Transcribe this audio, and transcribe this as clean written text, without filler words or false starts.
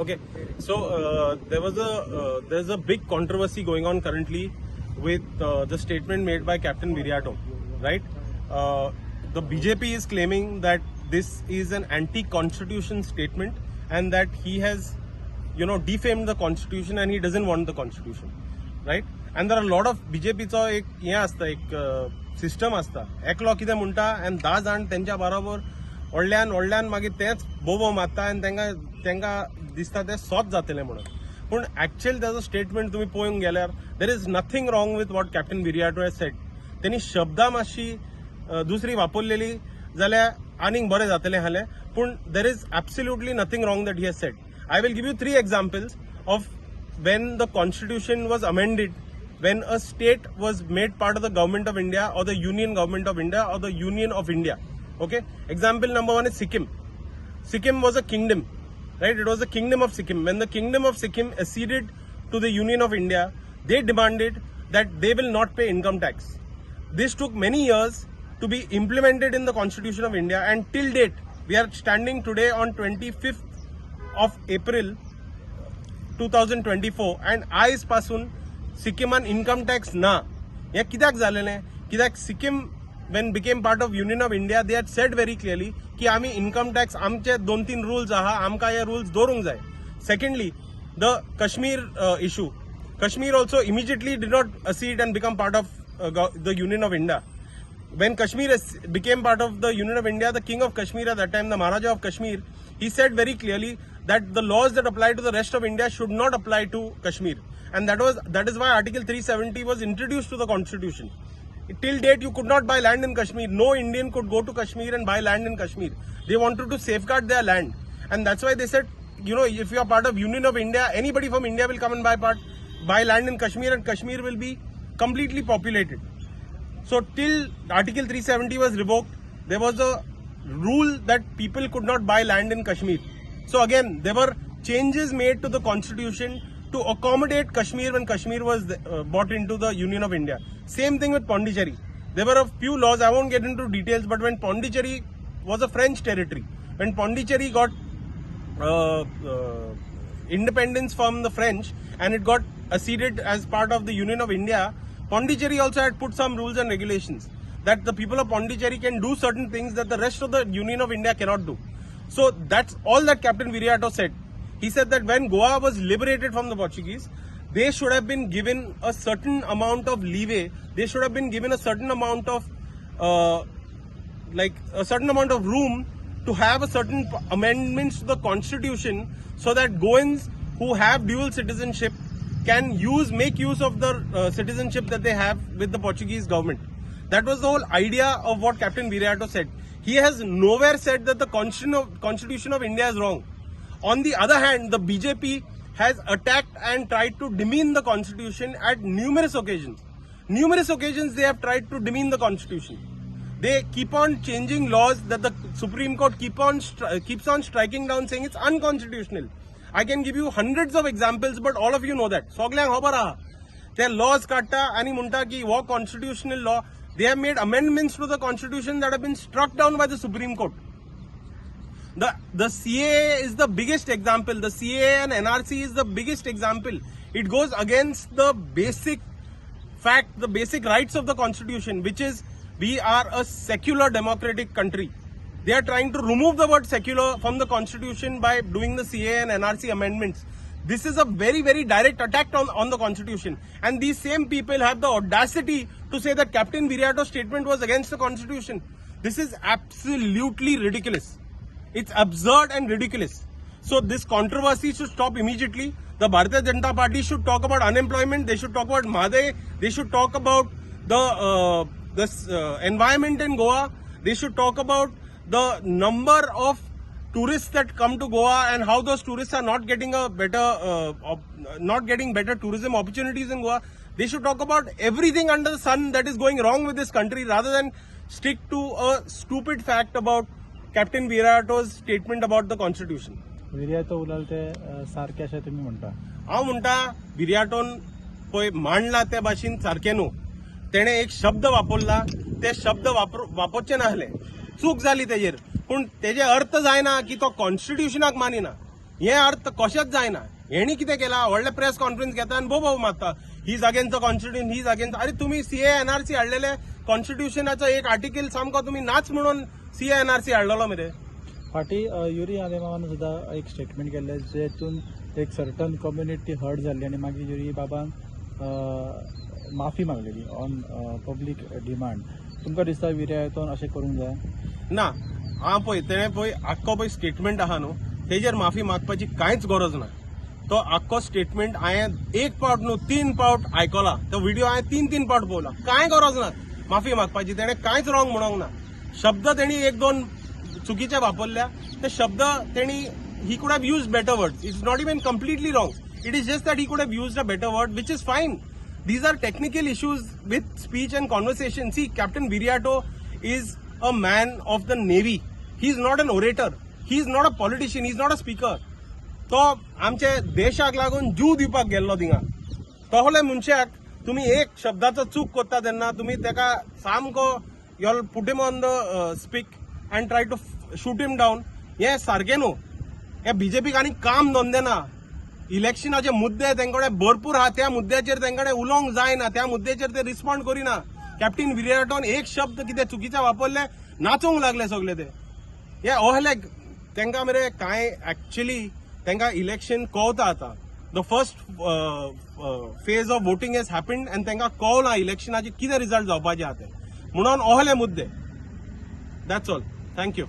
Okay, so there's a big controversy going on currently with the statement made by Captain Viriato, right? The BJP is claiming that this is an anti-constitution statement and that he has, defamed the constitution and he doesn't want the constitution, right? And there are a lot of BJPचा एक हे असता एक system असता एकलो कितें म्हणटा आनी 10 जाण त्यांच्या बरोबर व्हडल्यान मागीर तेच बोबो मारता आनी तेंका दिसता ते सोत जातले म्हणून पूण एक्चुअल त्याचो स्टेटमेंट तुम्ही पळोवंक गेल्यार there is nothing wrong with what captain Viriato has said त्यांनी शब्दां मातशी दुसरी वापरलेली जाल्यार आनीक बरें जातलें हालें पूण there is absolutely nothing wrong that he has said I will give you 3 examples of when the constitution was amended, when a state was made part of the government of India or the union government of India or the union of India. Okay, example number 1 is Sikkim. Sikkim was a kingdom, right? It was the kingdom of Sikkim. When the kingdom of Sikkim acceded to the union of India, they demanded that they will not pay income tax. This took many years to be implemented in the constitution of India, and till date we are standing today on 25th of April 2024 and आयज पासून सिक्किमान income tax ना. हे कित्याक जालेलें? कित्याक Sikkim when became part of Union of India, they had said very clearly की आमी income tax आमचे 2-3 rules आहा, आमकां हे rules दवरूंक जाय. Secondly, the Kashmir issue. Kashmir also immediately did not accede and become part of the Union of India. When Kashmir became part of the Union of India, the King of Kashmir at that time, the Maharaja of Kashmir, he said very clearly that the laws that apply to the rest of India should not apply to Kashmir, and that is why Article 370 was introduced to the Constitution. Till date, you could not buy land in Kashmir. No Indian could go to Kashmir and buy land in Kashmir. They wanted to safeguard their land, and that's why they said, if you are part of Union of India, anybody from India will come and buy land in Kashmir, and Kashmir will be completely populated. So till Article 370 was revoked, there was a rule that people could not buy land in Kashmir. So again, there were changes made to the constitution to accommodate Kashmir when Kashmir was brought into the Union of India. Same thing with Pondicherry. There were a few laws, I won't get into details, but when Pondicherry was a French territory, when Pondicherry got independence from the French and it got acceded as part of the Union of India, Pondicherry also had put some rules and regulations that the people of Pondicherry can do certain things that the rest of the Union of India cannot do. So that's all that Captain Viriato said. He said that when Goa was liberated from the Portuguese, they should have been given a certain amount of leeway. They should have been given a certain amount of room to have a certain amendments to the constitution so that Goans who have dual citizenship can make use of the citizenship that they have with the Portuguese government. That was the whole idea of what Captain Viriato said. He has nowhere said that the constitution of India is wrong. On the other hand, the BJP has attacked and tried to demean the constitution at numerous occasions. Numerous occasions they have tried to demean the constitution. They keep on changing laws that the Supreme Court keeps on striking down, saying it's unconstitutional. I can give you hundreds of examples, but all of you know that. Soglyang hobar aha. Their laws katta ani munta ki wo constitutional law. They have made amendments to the constitution that have been struck down by the Supreme Court. The CAA is the biggest example. The CAA and NRC is the biggest example. It goes against the basic fact, the basic rights of the constitution, which is we are a secular democratic country. They are trying to remove the word secular from the constitution by doing the CAA and NRC amendments. This is a very, very direct attack on the constitution. And these same people have the audacity to say that Captain Viriato's statement was against the constitution. This is absolutely ridiculous. It's absurd and ridiculous. So this controversy should stop immediately. The Bharatiya Janata Party should talk about unemployment. They should talk about Madhe. They should talk about the environment in Goa. They should talk about the number of tourists that come to Goa and how those tourists are not getting better tourism opportunities in Goa. They should talk about everything under the sun that is going wrong with this country rather than stick to a stupid fact about Captain Viriato's statement about the constitution. Viriato उलयते सारकें अशें तुमी म्हणटा. हांव म्हणटा विरियाटोन पळय मांडला त्या भाशेन सारकें न्हू. तेणें एक शब्द वापरला, ते शब्द वापरचे नासले. चूक जाली तेजेर. पूण तेजे अर्थ जायना की तो कॉन्स्टिट्युशनाक मानिना. हे अर्थ कशेंच जायना. हेणी कितें केला, व्हडले प्रेस कॉन्फरन्स घेता आनी बोब मारता, he is against the constitution, he is against. अरे तुम्ही सीए एनआरसी हाडलेले, कॉन्स्टिट्यूशनाचो एक आर्टिकल सामको तुम्ही नाच म्हणून सीए एनआरसी हाडलेलो मरे. फाटी युरी आलेमावान सुद्धा एक स्टेटमेंट केल्लें जेतून एक सर्टन कम्युनिटी हर्ट जाल्ली आनी मागीर युरी बाबान माफी मागलेली ऑन पब्लीक डिमांड. तुमकां दिसता विर्या हितून अशें करूंक जाय? ना, हांव पळय तेणें पळय आख्खो पळय स्टेटमेंट आहा न्हू, तेजेर माफी मागपाची कांयच गरज ना. तो आख्खो स्टेटमेंट हांवें एक पावट न्हू 3 पावट आयकला. तो व्हिडिओ हांवें 3 पावट पळयला. कांय गरज ना माफी मागपाची. तेणें कांयच रॉंग म्हणूंक ना. शब्द तेणी 1-2 चुकीचे वापरल्या. ते शब्द तेणी he could have used better words. It's not even completely wrong. It is just that he could have used a better word which is fine. These are technical issues with speech and conversation. See, Captain Viriato is a man of the Navy. He is not an orator. He is not a politician. He is not a speaker. तो आमचे देशाक लागून जीव दिवपाक गेल्लो थिंगा. तोहले मनशाक तुम्ही एक शब्दाचो चूक करता तेन्ना तुम्ही तेका सामको you'll put him on the speak and try to shoot him down. हे सारखे न्हू. हे बीजेपीक आनी काम धंदे ना. इलेक्शनाचे मुद्दे तेंकडे भरपूर आहा. त्या मुद्द्याचेर तेंकडे उलोवंक जायना. त्या मुद्द्याचेर ते रिस्पॉन्ड करिना. कॅप्टन विरियाटोन एक शब्द कितें चुकीचे वापरले, नाचोंक लागले सगळे ते. हे ओहले तेंका मरे कांय एक्चुअली तेंका इलेक्शन कळता आतां. The first phase of voting has happened and तेंका कळना इलेक्शनाचे कितें रिजल्ट जावपाचे आहा ते. म्हणून ओहले मुद्दे. That's all. थँक्यू.